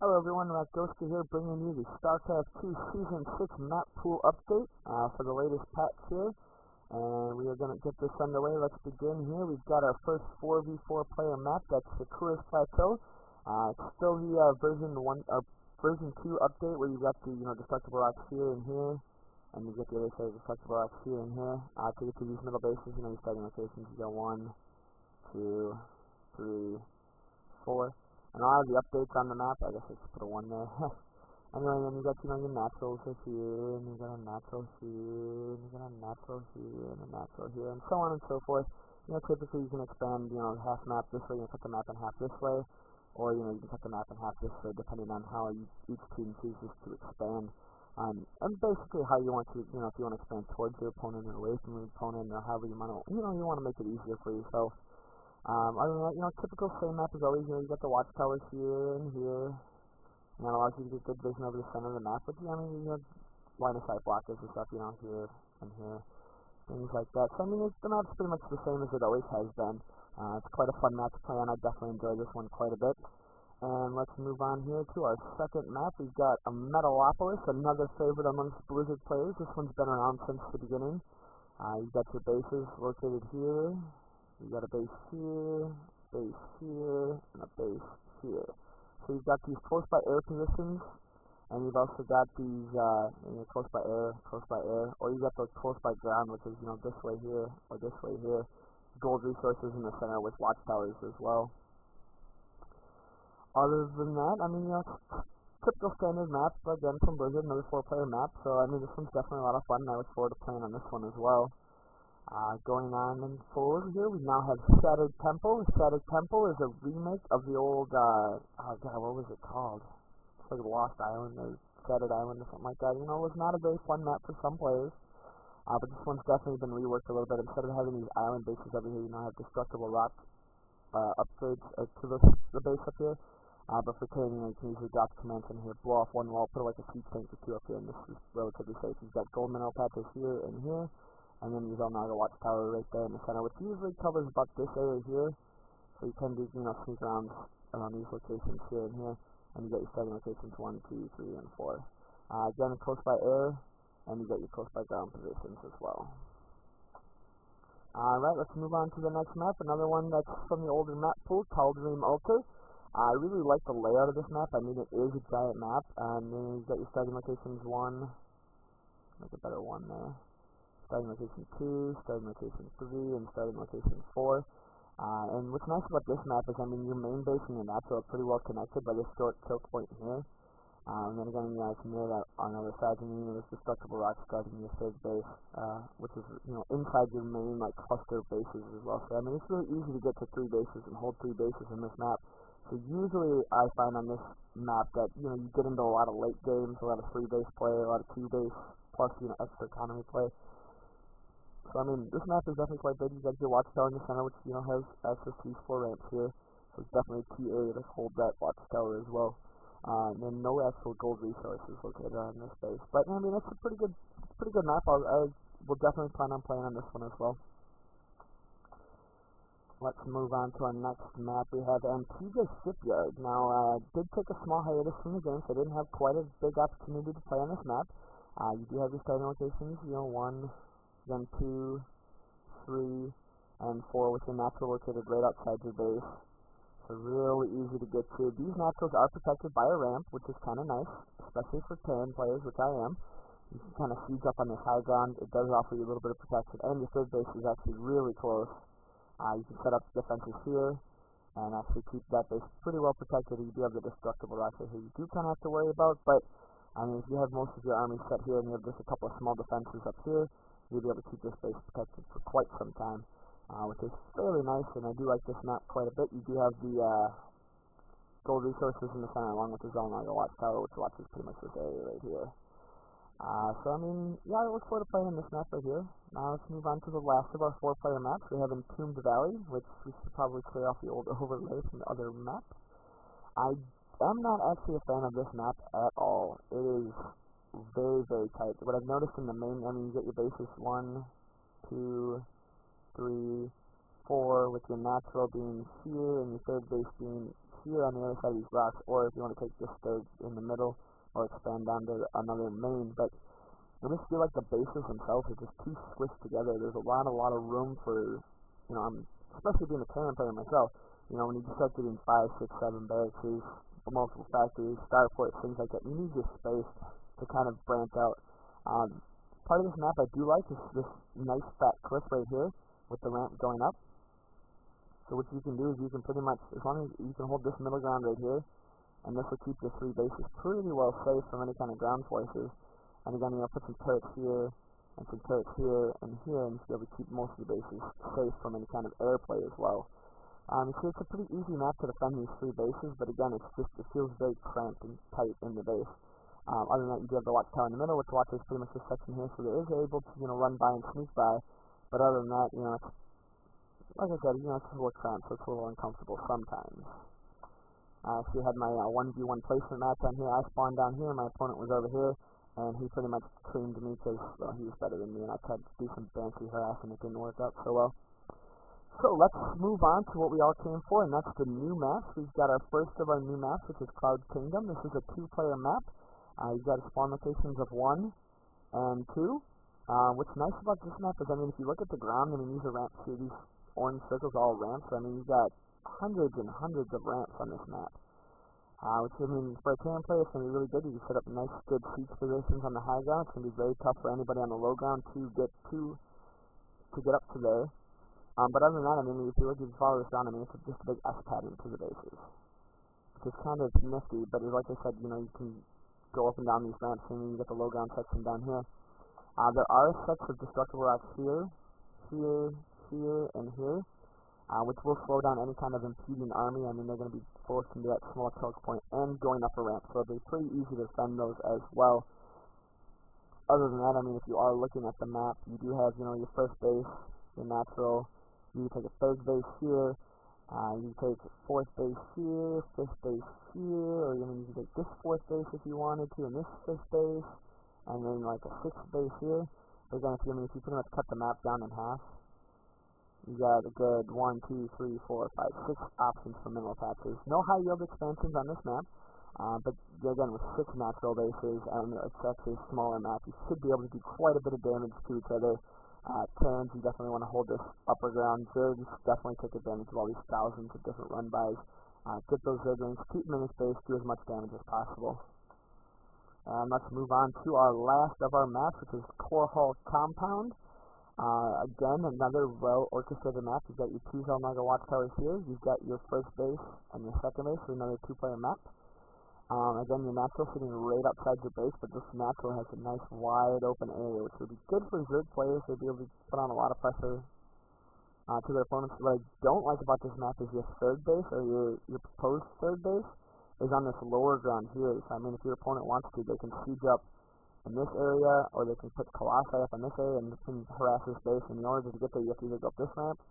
Hello everyone, Ghoster here bringing you the StarCraft 2 Season 6 map pool update for the latest patch here. And we are going to get this underway. Let's begin here. We've got our first 4v4 player map, that's Sakura's Plateau. It's still the version 2 update where you've got the destructible rocks here and here. And you get the other side of destructible rocks here and here. To get to these middle bases, your starting locations, you go 1, 2, 3, 4. And a lot of the updates on the map, I guess I should put a 1 there. Anyway, then you got, your naturals here, and you got a natural here, and you got a natural here, and a natural here, and so on and so forth. Typically you can expand, half map this way, you can cut the map in half this way, or, you can cut the map in half this way, depending on how each team chooses to expand. And basically how you want to, if you want to expand towards your opponent or away from your opponent, or however you want to, you want to make it easier for yourself. Other than that, typical same map as always. You got the watchtowers here and here, and that allows you to get good vision over the center of the map. But you have line of sight blockers and stuff, here and here, things like that. So the map's pretty much the same as it always has been. It's quite a fun map to play on. I definitely enjoy this one quite a bit. And let's move on here to our second map. We've got a Metalopolis, another favorite amongst Blizzard players. This one's been around since the beginning. You've got your bases located here. You got a base here, and a base here. So you've got these close by air positions, and you've also got these close by air, or you got those close by ground, which is this way here or this way here. Gold resources in the center with watchtowers as well. Other than that, typical standard map again from Blizzard, another 4-player map. So this one's definitely a lot of fun, and I look forward to playing on this one as well. Going on and forward here, we now have Shattered Temple. Shattered Temple is a remake of the old, what was it called? It's like Lost Island or Shattered Island or something like that. It was not a very fun map for some players, but this one's definitely been reworked a little bit. Instead of having these island bases over here, you now have destructible rock upgrades to the base up here. But for training, you can usually drop commands in here, blow off one wall, put like a siege tank or 2 up here, and this is relatively safe. You've got gold mineral patches here and here. And then you have the watchtower right there in the center, which usually covers about this area here. So you can do, sneak around these locations here and here. And you get your starting locations 1, 2, 3, and 4. Again, close by air, and you get your close by ground positions as well. Alright, let's move on to the next map. Another one that's from the older map pool, Tal'Darim Altar. I really like the layout of this map. It is a giant map. And then you get your starting locations 1. Make a better one there. Starting location 2, starting location 3, and starting location 4. And what's nice about this map is, your main base and your natural are pretty well connected by this short choke point here. And then again, it's near that on the other side, and there's destructible rocks guarding your third base, which is, inside your main, cluster bases as well. So, it's really easy to get to 3 bases and hold 3 bases in this map. So usually I find on this map that, you get into a lot of late games, a lot of 3-base play, a lot of 2-base, plus, extra economy play. So, this map is definitely quite big. You got your watchtower in the center, which, has access to these 4 ramps here. So it's definitely a key area to hold that watchtower as well. And then no actual gold resources located on this base. But, it's a pretty good map. I will definitely plan on playing on this one as well. Let's move on to our next map. We have Antigua Shipyard. Now, did take a small hiatus from the game, so I didn't have quite a big opportunity to play on this map. You do have your starting locations, 1, then 2, 3, and 4 with your natural located right outside your base. So really easy to get to. These naturals are protected by a ramp, which is kind of nice, especially for Terran players, which I am. You can kind of siege up on this high ground. It does offer you a little bit of protection, and your third base is actually really close. You can set up defenses here, and actually keep that base pretty well protected. You do have the destructible rocks here you do kind of have to worry about, but if you have most of your army set here, and you have just a couple of small defenses up here, you'll be able to keep this base protected for quite some time, which is fairly nice, and I do like this map quite a bit. You do have the gold resources in the center, along with the Xel'Naga watchtower, which watches pretty much this area right here. So, yeah, I look forward to playing on this map right here. Now let's move on to the last of our 4-player maps. We have Entombed Valley, which we should probably clear off the old overlay from the other map. I am not actually a fan of this map at all. It is very, very tight. What I've noticed in the main, you get your bases 1, 2, 3, 4, with your natural being here, and your third base being here on the other side of these rocks, or if you want to take this third in the middle, or expand down to another main. But I just feel like the bases themselves are just too squished together. There's a lot of room for, especially being a Terran player myself, when you just start getting 5, 6, 7 barracks, multiple factories, starports, things like that, you need your space to kind of branch out. Part of this map I do like is this nice fat cliff right here with the ramp going up. So what you can do is you can pretty much, as long as you can hold this middle ground right here, and this will keep your 3 bases pretty well safe from any kind of ground forces. And again, put some turrets here, and some turrets here, and here, and you'll be able to keep most of the bases safe from any kind of airplay as well. So it's a pretty easy map to defend these 3 bases, but again, it feels very cramped and tight in the base. Other than that, you do have the watchtower in the middle, which watches pretty much this section here, so there is able to, run by and sneak by. But other than that, it's, like I said, it's a little cramped, so it's a little uncomfortable sometimes. So you had my 1v1 placement match on here. I spawned down here, my opponent was over here, and he pretty much creamed me because, well, he was better than me, and I tried to do some fancy harassing, it didn't work out so well. So let's move on to what we all came for, and that's the new maps. We've got our first of our new maps, which is Cloud Kingdom. This is a 2-player map. You've got spawn locations of 1 and 2. What's nice about this map is, if you look at the ground, these are ramps here, these orange circles are all ramps. You've got hundreds and hundreds of ramps on this map. Which, for a Terran player, it's going to be really good. You can set up nice, good siege positions on the high ground. It's going to be very tough for anybody on the low ground to get up to there. But other than that, if you look at the follow this down, it's just a big S pattern to the bases, which is kind of nifty. But like I said, you can go up and down these ramps, and you get the low ground section down here. There are sets of destructible rocks here, and here, which will slow down any kind of impeding army. They're going to be forced into that small choke point and going up a ramp, so it'll be pretty easy to defend those as well. Other than that, if you are looking at the map, you do have, your first base, your natural. You can take a third base here. You can take 4th base here, 5th base here, or you can take this 4th base if you wanted to, and this 5th base, and then like a 6th base here. But again, if you pretty much cut the map down in half, you got a good 1, 2, 3, 4, 5, 6 options for mineral patches. No high yield expansions on this map, but again, with 6 natural bases and it's actually a smaller map, you should be able to do quite a bit of damage to each other. Terrans, you definitely want to hold this upper ground. Zergs definitely take advantage of all these thousands of different run-bys. Get those Zerglings, keep them in space, do as much damage as possible. Let's move on to our last of our maps, which is Core Hall Compound. Again, another well-orchestrated map. You've got your 2 Xel'Naga watchtowers here. You've got your first base and your second base, so another 2-player map. Again, your natural sitting right outside your base, but this natural has a nice wide open area, which would be good for Zerg players. They'd be able to put on a lot of pressure to their opponents. What I don't like about this map is your third base, or your proposed third base, is on this lower ground here. So, if your opponent wants to, they can siege up in this area, or they can put Colossi up on this area and can harass this base. And in order to get there, you have to either go up this ramp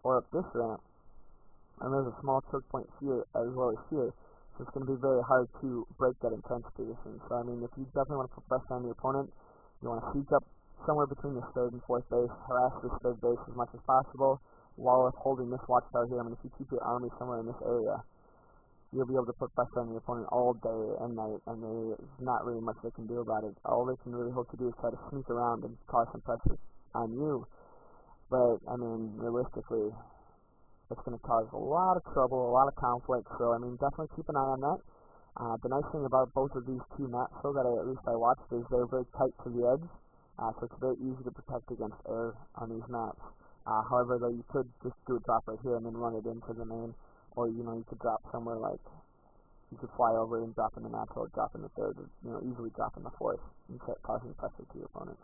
or up this ramp. And there's a small choke point here as well as here. So it's going to be very hard to break that intense position. So, if you definitely want to put pressure on your opponent, you want to siege up somewhere between this 3rd and 4th base, harass this 3rd base as much as possible, while holding this watchtower here. If you keep your army somewhere in this area, you'll be able to put pressure on your opponent all day and night, and there's not really much they can do about it. All they can really hope to do is try to sneak around and cause some pressure on you. But, realistically, it's going to cause a lot of trouble, a lot of conflict, so, definitely keep an eye on that. The nice thing about both of these 2 maps, though, that at least I watched, is they're very tight to the edge, so it's very easy to protect against air on these maps. However, though, you could just do a drop right here and then run it into the main, or, you could drop somewhere like, you could fly over and drop in the natural, drop in the 3rd, or, easily drop in the 4th, and causing pressure to your opponents.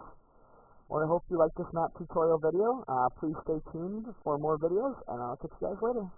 Well, I hope you like this map tutorial video. Please stay tuned for more videos, and I'll catch you guys later.